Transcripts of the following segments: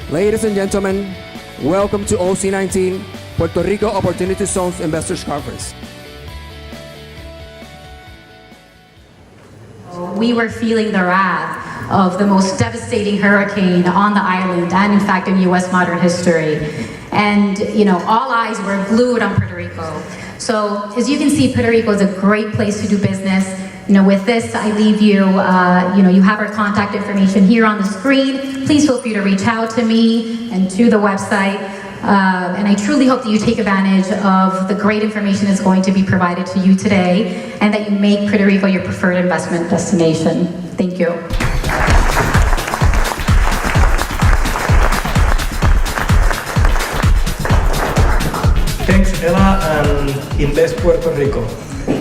Ladies and gentlemen, welcome to OC19, Puerto Rico Opportunity Zones Investors Conference. We were feeling the wrath of the most devastating hurricane on the island and in fact in US modern history. And all eyes were glued on Puerto Rico. So as you can see, Puerto Rico is a great place to do business. With this, I leave you, you have our contact information here on the screen. Please feel free to reach out to me and to the website. And I truly hope that you take advantage of the great information that's going to be provided to you today and that you make Puerto Rico your preferred investment destination. Thank you. Thanks, Ella, and Invest Puerto Rico.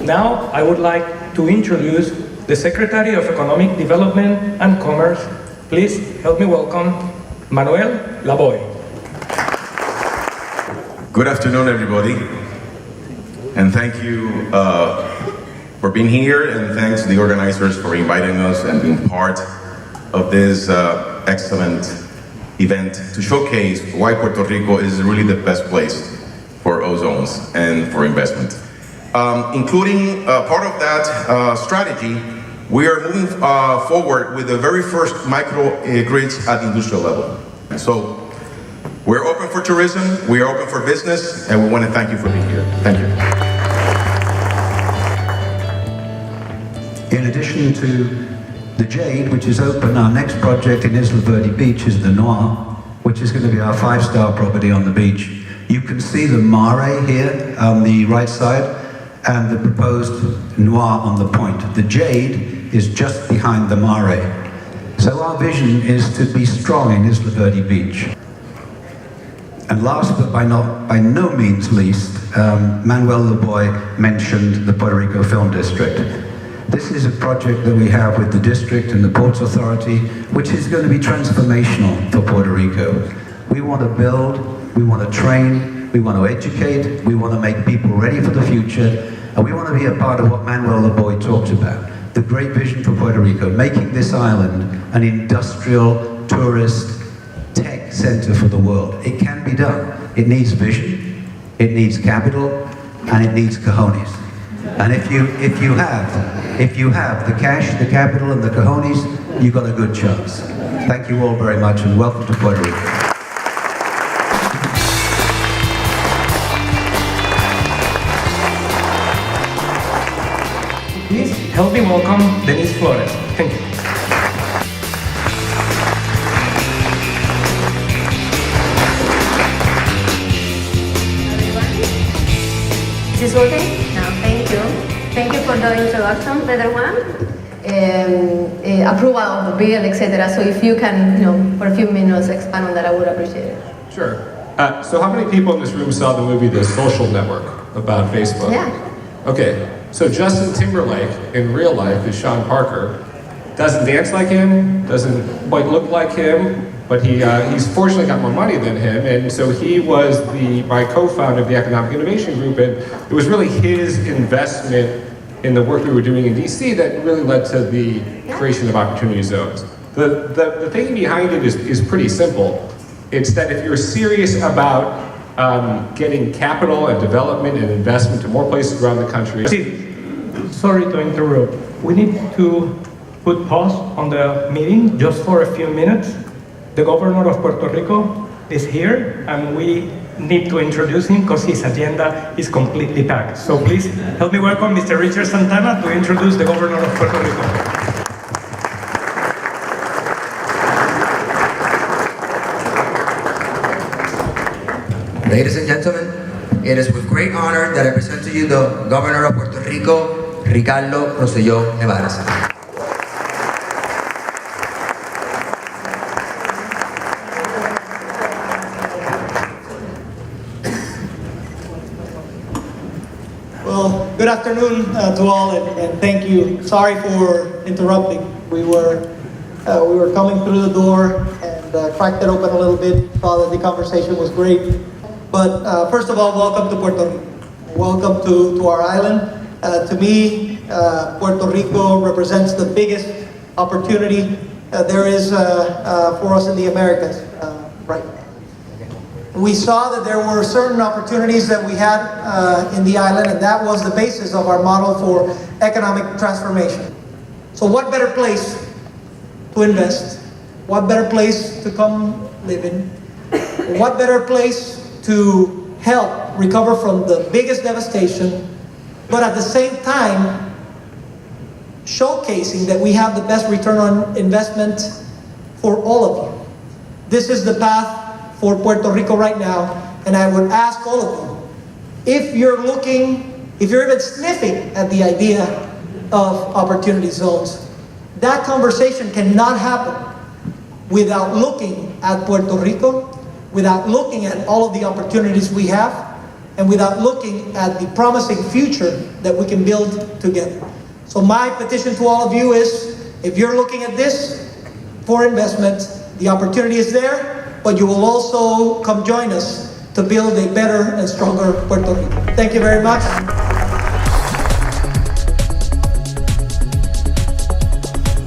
Now, I would like to introduce the Secretary of Economic Development and Commerce. Please help me welcome Manuel Lavoy. Good afternoon, everybody, and thank you for being here, and thanks to the organizers for inviting us and being part of this excellent event to showcase why Puerto Rico is really the best place for O-zones and for investment. Including part of that strategy, we are moving forward with the very first microgrids at the industrial level. So we're open for tourism, we are open for business, and we want to thank you for being here. Thank you. In addition to the Jade, which is open, our next project in Isla Verde Beach is the Noir, which is going to be our 5-star property on the beach. You can see the Mare here on the right side, and the proposed Noir on the point. The Jade is just behind the Mare. So our vision is to be strong in Isla Verde Beach. And last but by no means least, Manuel Lavoy mentioned the Puerto Rico Film District. This is a project that we have with the district and the Ports Authority, which is going to be transformational for Puerto Rico. We want to build, we want to train, we want to educate, we want to make people ready for the future, and we want to be a part of what Manuel Lavoy talked about, the great vision for Puerto Rico, making this island an industrial, tourist, tech center for the world. It can be done. It needs vision, it needs capital, and it needs cojones. And if you have the cash, the capital, and the cojones, you've got a good chance. Thank you all very much, and welcome to Puerto Rico. Please help me welcome Denise Flores. Thank you. Is this working? No, thank you. Thank you for the introduction, better one. Approval of the bill, etc. So if you can, for a few minutes expand on that, I would appreciate it. Sure. So how many people in this room saw the movie The Social Network about Facebook? Yeah. Okay. So Justin Timberlake in real life is Sean Parker. Doesn't dance like him, doesn't quite look like him, but he's fortunately got more money than him, and so he was my co-founder of the Economic Innovation Group, and it was really his investment in the work we were doing in DC that really led to the creation of Opportunity Zones. The thing behind it is pretty simple. It's that if you're serious about getting capital and development and investment to more places around the country. Sorry to interrupt. We need to put pause on the meeting just for a few minutes. The governor of Puerto Rico is here, and we need to introduce him because his agenda is completely packed. So please help me welcome Mr. Richard Santana to introduce the governor of Puerto Rico. Ladies and gentlemen, it is with great honor that I present to you the Governor of Puerto Rico, Ricardo Rosselló Nevares. Well, good afternoon to all, and thank you. Sorry for interrupting. We were coming through the door and cracked it open a little bit. Saw that the conversation was great. But first of all, welcome to Puerto Rico. Welcome to our island. To me, Puerto Rico represents the biggest opportunity there is for us in the Americas. right now. We saw that there were certain opportunities that we had in the island, and that was the basis of our model for economic transformation. So what better place to invest? What better place to come live in? What better place to help recover from the biggest devastation, but at the same time showcasing that we have the best return on investment for all of you. This is the path for Puerto Rico right now, and I would ask all of you, if you're even sniffing at the idea of opportunity zones, that conversation cannot happen without looking at Puerto Rico, without looking at all of the opportunities we have, and without looking at the promising future that we can build together. So my petition to all of you is, if you're looking at this for investment, the opportunity is there, but you will also come join us to build a better and stronger Puerto Rico. Thank you very much.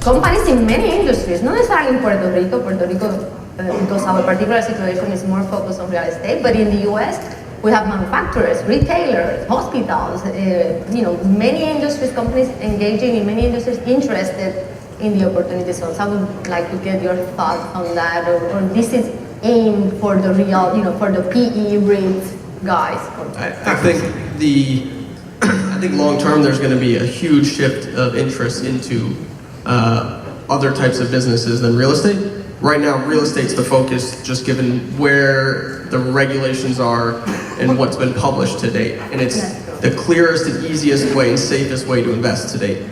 Companies in many industries, not necessarily in Puerto Rico. Puerto Rico, because our particular situation is more focused on real estate, but in the US, we have manufacturers, retailers, hospitals, many industries, companies engaging in many industries interested in the opportunity zones. I would like to get your thoughts on that, or this is aimed for the real, for the PE REIT guys. I think long term there's going to be a huge shift of interest into other types of businesses than real estate. Right now, real estate's the focus, just given where the regulations are and what's been published to date. And it's the clearest and easiest way and safest way to invest to date.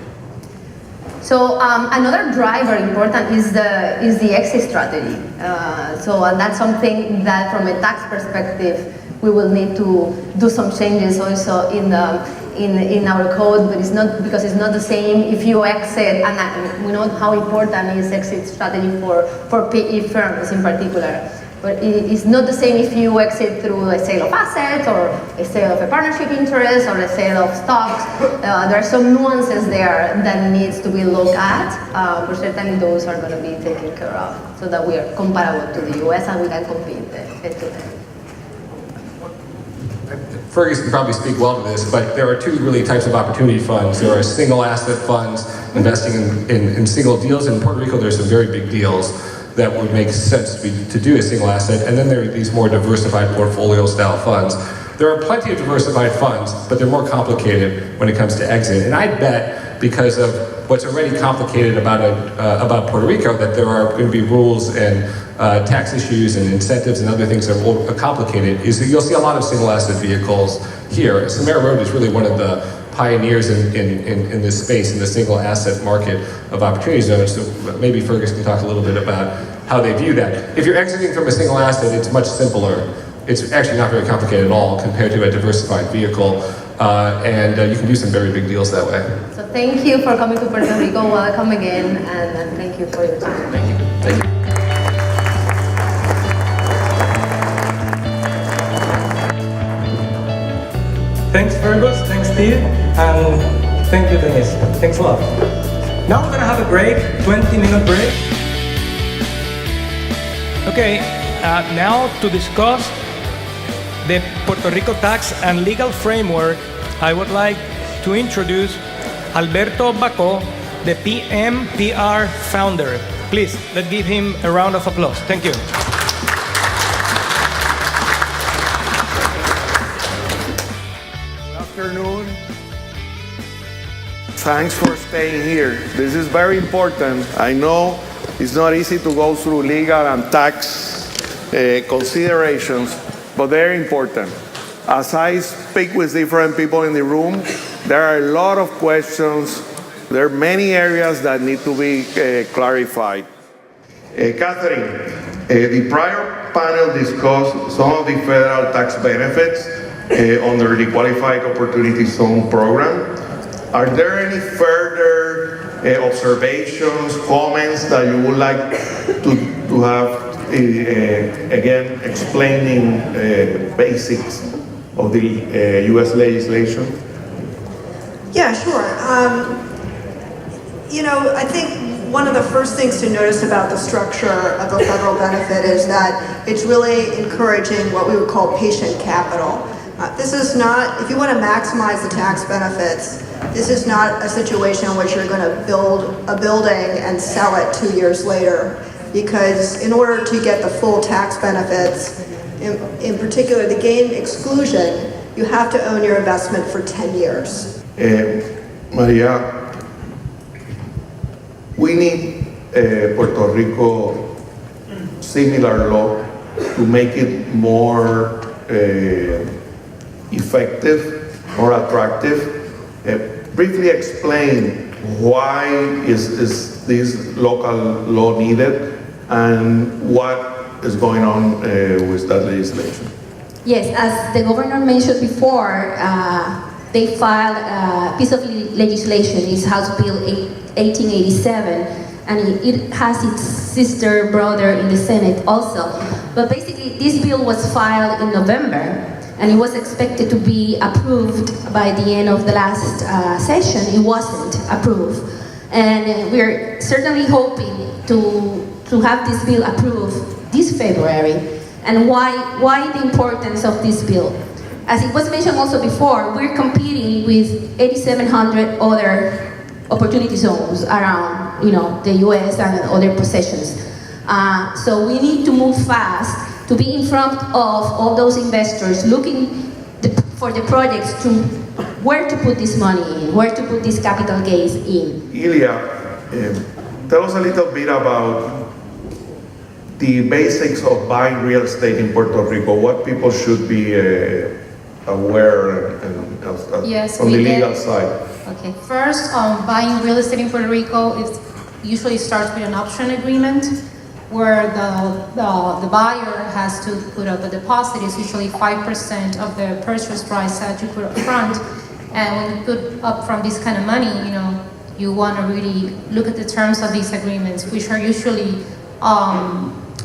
So another driver important is the exit strategy. And that's something that from a tax perspective, we will need to do some changes also in our code, but it's not, because it's not the same if you exit, and we know how important is exit strategy for PE firms in particular. But it's not the same if you exit through a sale of assets, or a sale of a partnership interest, or a sale of stocks. There are some nuances there that needs to be looked at, but certainly those are going to be taken care of, so that we are comparable to the US and we can compete head-to-head. Fergus can probably speak well to this, but there are two really types of opportunity funds. There are single asset funds investing in single deals. In Puerto Rico, there's some very big deals that would make sense to do a single asset, and then there are these more diversified portfolio style funds. There are plenty of diversified funds, but they're more complicated when it comes to exit. And I bet, because of what's already complicated about Puerto Rico, that there are going to be rules and tax issues and incentives and other things that will complicate it, is that you'll see a lot of single asset vehicles here. Samara Road is really one of the pioneers in this space, in the single asset market of opportunity zones. So maybe Fergus can talk a little bit about how they view that. If you're exiting from a single asset, it's much simpler. It's actually not very complicated at all compared to a diversified vehicle. And you can do some very big deals that way. So thank you for coming to Puerto Rico. Welcome again, and thank you for your time. Thank you. Thank you. Thanks, Fergus. Thanks, Steve. And thank you, Denise. Thanks a lot. Now we're going to have a break, 20-minute break. Okay, now to discuss the Puerto Rico tax and legal framework, I would like to introduce Alberto Bacó, the PMPR founder. Please, let's give him a round of applause. Thank you. Afternoon. Thanks for staying here. This is very important. I know it's not easy to go through legal and tax considerations, but they're important. As I speak with different people in the room, there are a lot of questions. There are many areas that need to be clarified. Catherine, the prior panel discussed some of the federal tax benefits under the Qualified Opportunity Zone program. Are there any further observations, comments that you would like to have, again, explaining basics of the U.S. legislation? Yeah, sure. you know, I think one of the first things to notice about the structure of a federal benefit is that it's really encouraging what we would call patient capital. This is not, if you want to maximize the tax benefits, this is not a situation in which you're going to build a building and sell it 2 years later. Because in order to get the full tax benefits, in particular the gain exclusion, you have to own your investment for 10 years. Maria, we need Puerto Rico similar law to make it more effective, more attractive. Briefly explain why is this local law needed and what is going on with that legislation. Yes, as the governor mentioned before, they filed a piece of legislation, it's House Bill 1887, and it has its sister brother in the Senate also. But basically, this bill was filed in November, and it was expected to be approved by the end of the last session. It wasn't approved. And we're certainly hoping to have this bill approved this February. And why the importance of this bill? As it was mentioned also before, we're competing with 8,700 other opportunity zones around, the U.S. and other possessions. So we need to move fast to be in front of all those investors looking for the projects to where to put this money in, where to put these capital gains in. Ilya, tell us a little bit about the basics of buying real estate in Puerto Rico, what people should be aware Yes, on the legal side. Okay, first, buying real estate in Puerto Rico usually starts with an option agreement where the buyer has to put up a deposit. It's usually 5% of the purchase price that you put up front. And when you put up from this kind of money, you want to really look at the terms of these agreements, which are usually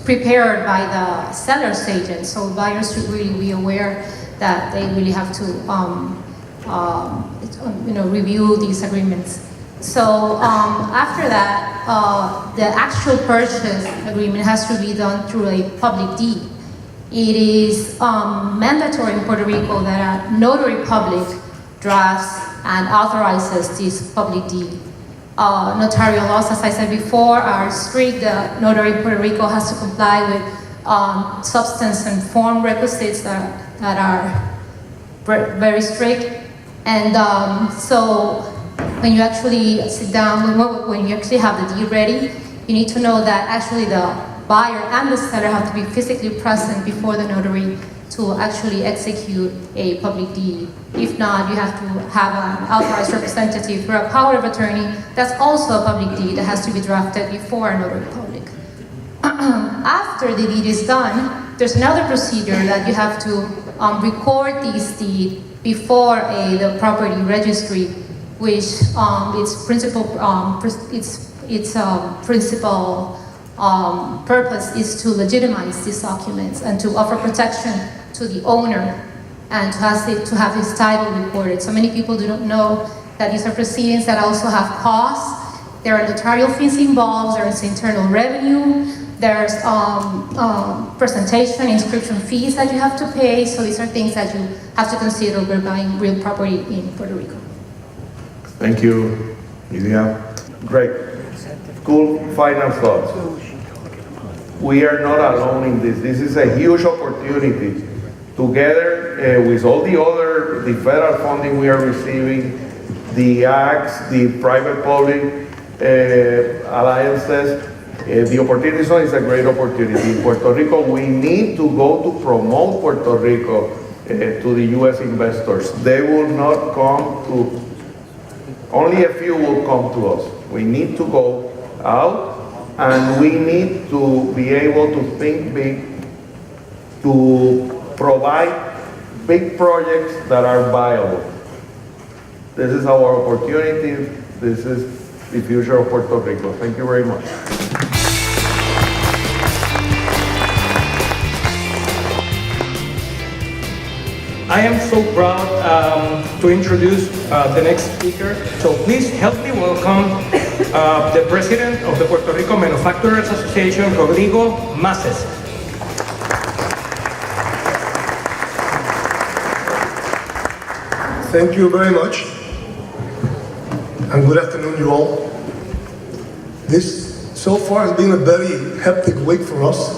prepared by the seller's agent. So buyers should really be aware that they really have to review these agreements. So after that, the actual purchase agreement has to be done through a public deed. It is mandatory in Puerto Rico that a notary public drafts and authorizes this public deed. Notarial laws, as I said before, are strict. The notary in Puerto Rico has to comply with substance and form requisites that are very strict. And so when you actually sit down, when you actually have the deed ready, you need to know that actually the buyer and the seller have to be physically present before the notary to actually execute a public deed. If not, you have to have an authorized representative for a power of attorney. That's also a public deed that has to be drafted before a notary public. After the deed is done, there's another procedure that you have to record this deed before the property registry, which its principal purpose is to legitimize these documents and to offer protection to the owner and to have his title recorded. So many people do not know that these are proceedings that also have costs. There are notarial fees involved, there is internal revenue, there's presentation, inscription fees that you have to pay. So these are things that you have to consider when buying real property in Puerto Rico. Thank you, Ilya. Great. Cool final thoughts. We are not alone in this. This is a huge opportunity. Together with all the federal funding we are receiving, the acts, the private-public alliances, the opportunity zone is a great opportunity. In Puerto Rico, we need to go to promote Puerto Rico to the U.S. investors. They will not come to, only a few will come to us. We need to go out and we need to be able to think big, to provide big projects that are viable. This is our opportunity. This is the future of Puerto Rico. Thank you very much. I am so proud to introduce the next speaker. So please help me welcome the president of the Puerto Rico Manufacturers Association, Rodrigo Maces. Thank you very much, and good afternoon, you all. This so far has been a very hectic week for us.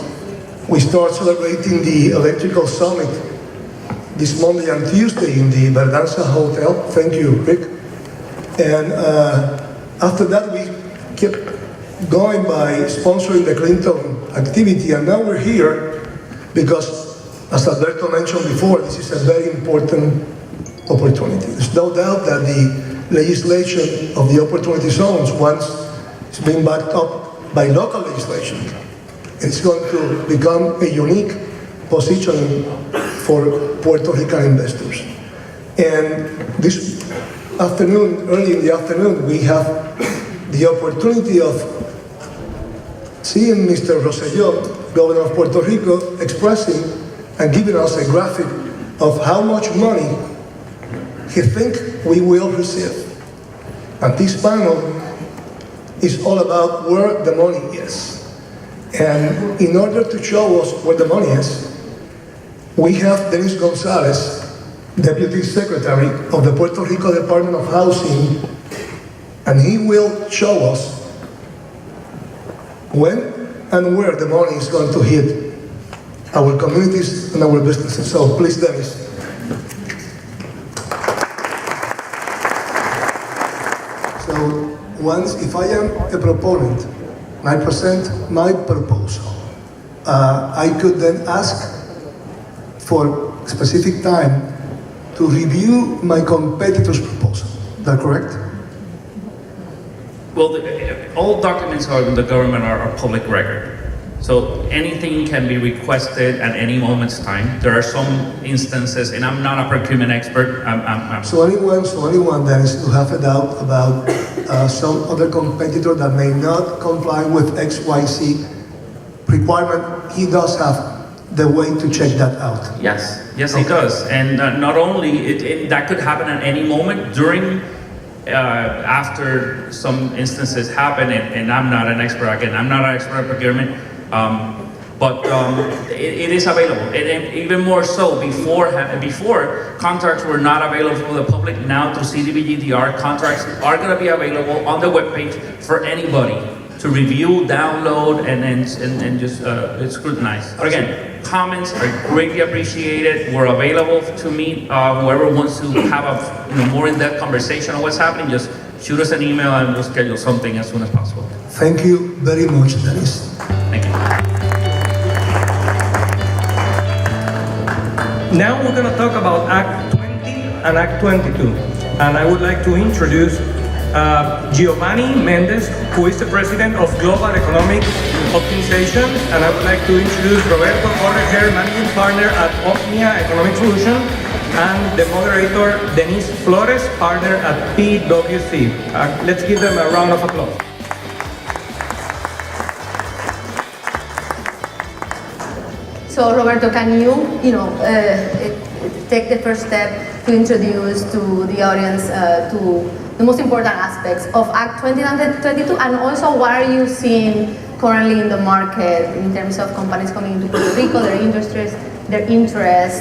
We start celebrating the Electrical Summit this Monday and Tuesday in the Verdanza Hotel. Thank you, Rick. And after that, we kept going by sponsoring the Clinton activity, and now we're here because, as Alberto mentioned before, this is a very important opportunity. There's no doubt that the legislation of the Opportunity Zones, once it's been backed up by local legislation, it's going to become a unique position for Puerto Rican investors. And this afternoon, early in the afternoon, we have the opportunity of seeing Mr. Rosselló, Governor of Puerto Rico, expressing and giving us a graphic of how much money he thinks we will receive. And this panel is all about where the money is. And in order to show us where the money is, we have Dennis Gonzalez, Deputy Secretary of the Puerto Rico Department of Housing, and he will show us when and where the money is going to hit our communities and our businesses. So please, Dennis. So once, if I am a proponent, and I present my proposal, I could then ask for a specific time to review my competitor's proposal. Is that correct? Well, all documents of the government are public record. So anything can be requested at any moment's time. There are some instances, and I'm not a procurement expert. So anyone that is to have a doubt about some other competitor that may not comply with XYZ requirement, he does have the way to check that out. Yes, he does. And not only, that could happen at any moment during, after some instances happen, and I'm not an expert, again, I'm not an expert in procurement, but it is available. And even more so, before contracts were not available for the public. Now through CDBGDR, contracts are going to be available on the webpage for anybody to review, download, and just scrutinize. But again, comments are greatly appreciated. We're available to meet whoever wants to have a more in-depth conversation on what's happening. Just shoot us an email and we'll schedule something as soon as possible. Thank you very much, Dennis. Thank you. Now we're going to talk about Act 20 and Act 22. And I would like to introduce Giovanni Mendez, who is the president of Global Economic Optimization, and I would like to introduce Roberto Correger, managing partner at Omnia Economic Solutions, and the moderator Denise Flores, partner at PwC. Let's give them a round of applause. So Roberto, can you take the first step to introduce to the audience to the most important aspects of Act 20 and 22, and also what are you seeing currently in the market in terms of companies coming into Puerto Rico, their interest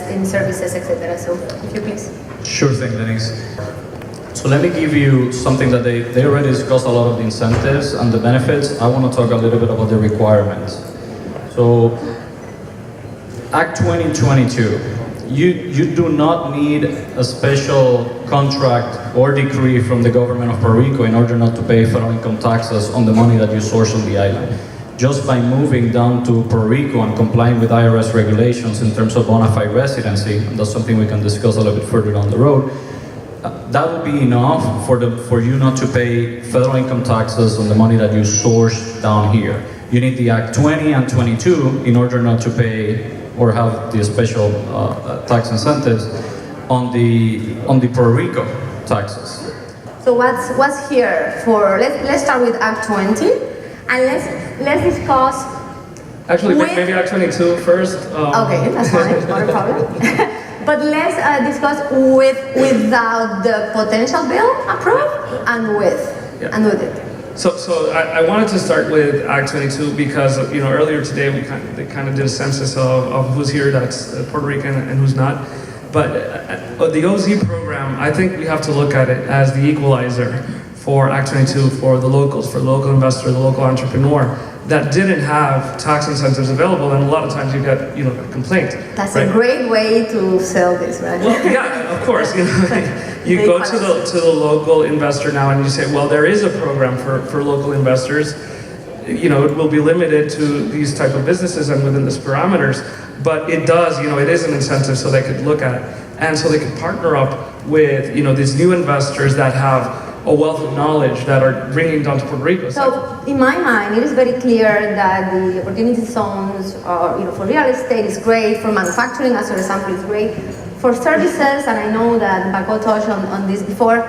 in services, etc. So if you please. Sure thing, Denise. So let me give you something that they already discussed, a lot of the incentives and the benefits. I want to talk a little bit about the requirements. So Act 2022. You do not need a special contract or decree from the government of Puerto Rico in order not to pay federal income taxes on the money that you source on the island. Just by moving down to Puerto Rico and complying with IRS regulations in terms of bona fide residency, and that's something we can discuss a little bit further down the road, that would be enough for you not to pay federal income taxes on the money that you source down here. You need the Act 20 and 22 in order not to pay or have the special tax incentives on the Puerto Rico taxes. So what's here for? Let's start with Act 20, and let's discuss. Actually, maybe Act 22 first. Okay, that's fine, not a problem. but let's discuss without the potential bill approved and with it. So I wanted to start with Act 22 because earlier today they kind of did a census of who's here that's Puerto Rican and who's not. But the OZ program, I think we have to look at it as the equalizer for Act 22 for the locals, for the local investor, the local entrepreneur that didn't have tax incentives available, and a lot of times you get a complaint. That's right? a great way to sell this, right? Well, yeah, of course. You go to the local investor now and you say, well, there is a program for local investors. It will be limited to these type of businesses and within these parameters, but it does, it is an incentive so they could look at it. And so they could partner up with, these new investors that have a wealth of knowledge that are bringing down to Puerto Rico. So in my mind, it is very clear that the opportunity zones, for real estate is great, for manufacturing, as an example, is great. For services, and I know that Paco touched on this before,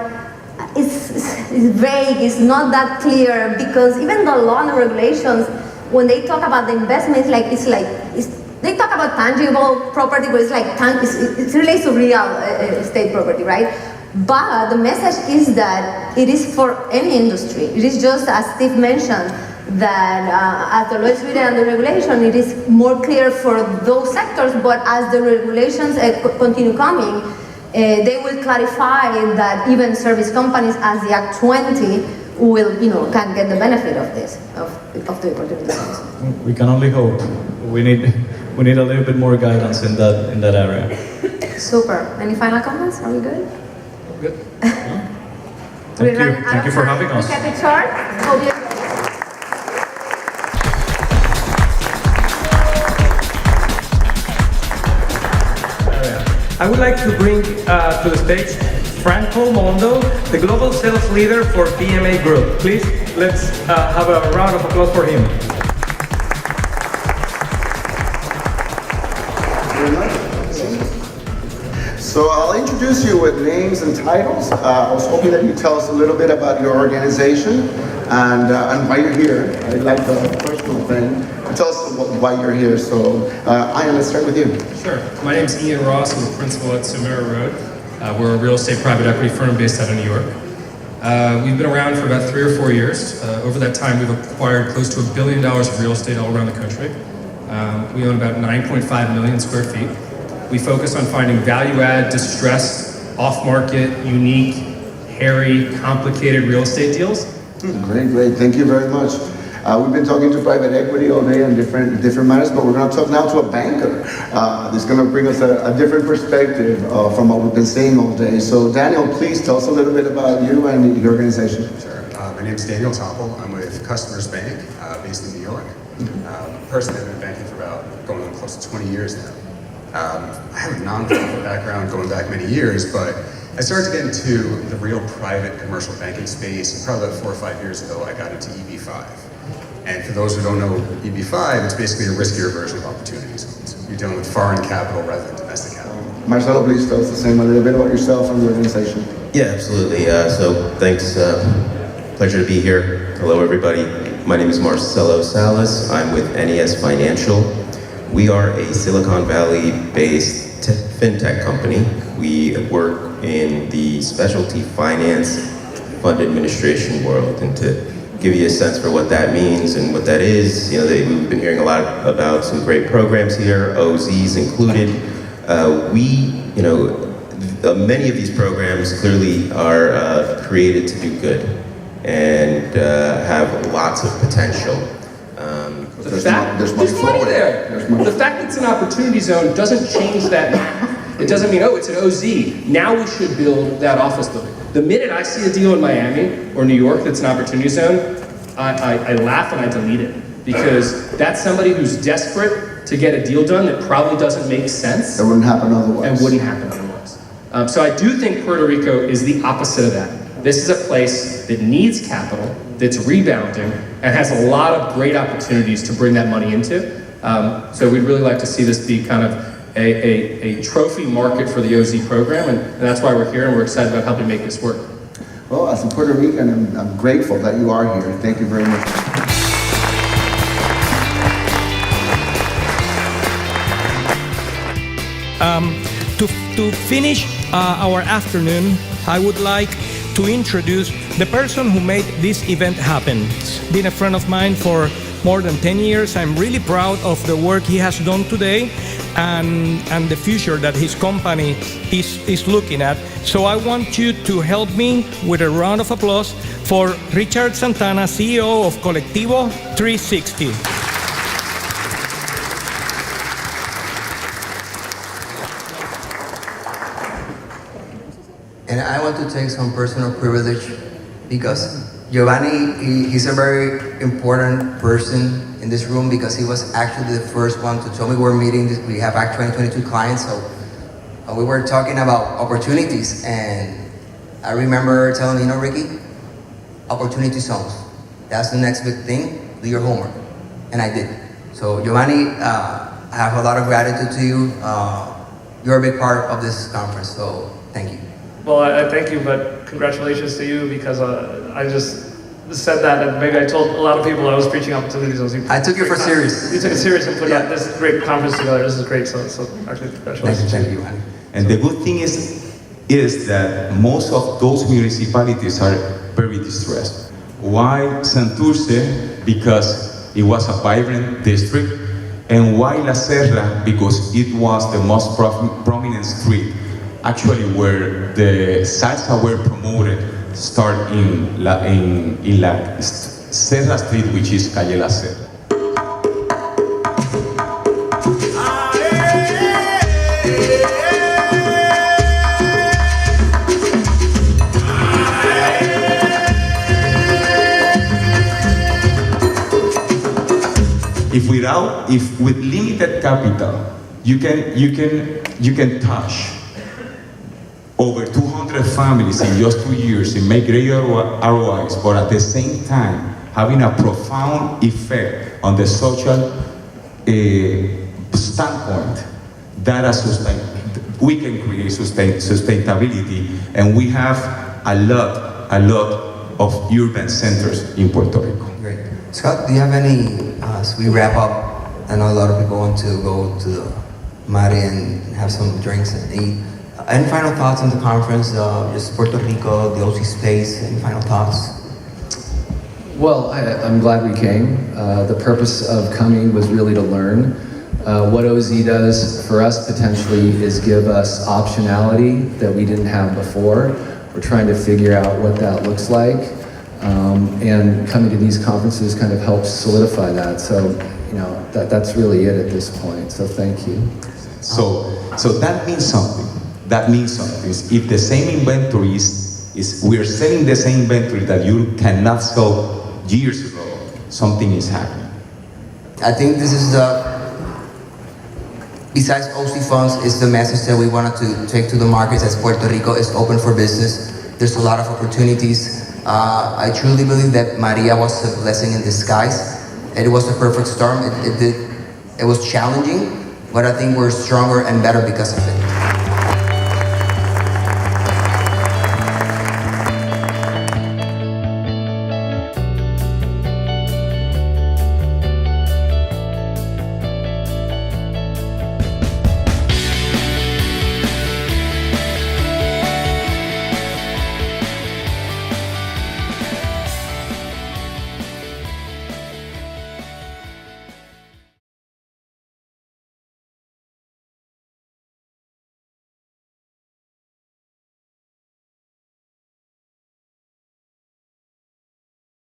it's vague, it's not that clear, because even the law and the regulations, when they talk about the investment, they talk about tangible property, but it relates to real estate property, right? But the message is that it is for any industry. It is just, as Steve mentioned, that as the law is written and the regulation, it is more clear for those sectors, but as the regulations continue coming, they will clarify that even service companies, as the Act 20, will, can get the benefit of this, of the opportunity zones. We can only hope. We need a little bit more guidance in that area. Super. Any final comments? Are we good? Good. Thank you for having us. Look at the chart. I would like to bring to the stage Franco Mondo, the global sales leader for BMA Group. Please, let's have a round of applause for him. So I'll introduce you with names and titles. I was hoping that you tell us a little bit about your organization and why you're here. I'd like the personal thing. Tell us why you're here. So Ian, let's start with you. Sure. My name is Ian Ross. I'm a principal at Somera Road. We're a real estate private equity firm based out of New York. We've been around for about 3 or 4 years. Over that time, we've acquired close to $1 billion of real estate all around the country. We own about 9.5 million square feet. We focus on finding value-add, distressed, off-market, unique, hairy, complicated real estate deals. Great. Thank you very much. We've been talking to private equity all day on different matters, but we're going to talk now to a banker. That's going to bring us a different perspective from what we've been saying all day. So Daniel, please tell us a little bit about you and your organization. Sure. My name is Daniel Topple. I'm with Customers Bank, based in New York. Personally, I've been banking for about going on close to 20 years now. I have a nonprofit background going back many years, but I started to get into the real private commercial banking space, and probably about 4 or 5 years ago, I got into EB5. And for those who don't know EB5, it's basically a riskier version of opportunity zones. You're dealing with foreign capital rather than domestic capital. Marcelo, please tell us the same a little bit about yourself and the organization. Yeah, absolutely. So thanks. Pleasure to be here. Hello, everybody. My name is Marcelo Salas. I'm with NES Financial. We are a Silicon Valley-based fintech company. We work in the specialty finance fund administration world. And to give you a sense for what that means and what that is, we've been hearing a lot about some great programs here, OZs included. Many of these programs clearly are created to do good and have lots of potential. There's money there. The fact that it's an opportunity zone doesn't change that math. It doesn't mean, it's an OZ. Now we should build that office building. The minute I see a deal in Miami or New York that's an opportunity zone, I laugh and I delete it. Because that's somebody who's desperate to get a deal done that probably doesn't make sense. That wouldn't happen otherwise. So I do think Puerto Rico is the opposite of that. This is a place that needs capital, that's rebounding, and has a lot of great opportunities to bring that money into. So we'd really like to see this be kind of a trophy market for the OZ program, and that's why we're here, and we're excited about helping make this work. Well, as a Puerto Rican, I'm grateful that you are here. Thank you very much. To finish our afternoon, I would like to introduce the person who made this event happen. He's been a friend of mine for more than 10 years. I'm really proud of the work he has done today and the future that his company is looking at. So I want you to help me with a round of applause for Richard Santana, CEO of Colectivo 360. And I want to take some personal privilege because Giovanni, he's a very important person in this room because he was actually the first one to tell me we're meeting this. We have Act 2022 clients, so we were talking about opportunities, and I remember telling him, Ricky, opportunity zones. That's the next big thing. Do your homework, and I did. So Giovanni, I have a lot of gratitude to you. You're a big part of this conference, so thank you. Well, I thank you, but congratulations to you because I just said that and maybe I told a lot of people I was preaching opportunities. I took it for serious. You took it serious and put this great conference together. This is great. So actually, congratulations. Thank you. And the good thing is that most of those municipalities are very distressed. Why Santurce? Because it was a vibrant district, and why La Serra? Because it was the most prominent street. Actually, where the salsa were promoted, start in La Serra Street, which is Calle La Serra. If with limited capital, you can touch over 200 families in just 2 years and make great ROIs, but at the same time having a profound effect on the social standpoint, we can create sustainability, and we have a lot of urban centers in Puerto Rico. Great. Scott, do you have any, as we wrap up, I know a lot of people want to go to the Mari and have some drinks and eat. Any final thoughts on the conference, just Puerto Rico, the OC space, any final thoughts? Well, I'm glad we came. The purpose of coming was really to learn. What OZ does for us potentially is give us optionality that we didn't have before. We're trying to figure out what that looks like. And coming to these conferences kind of helps solidify that. So, that's really it at this point. So thank you. So that means something. That means something. If the same inventory we're selling the same inventory that you cannot sell years ago, something is happening. I think this is besides OC funds, is the message that we wanted to take to the markets as Puerto Rico is open for business. There's a lot of opportunities. I truly believe that Maria was a blessing in disguise. It was a perfect storm. It was challenging, but I think we're stronger and better because of it.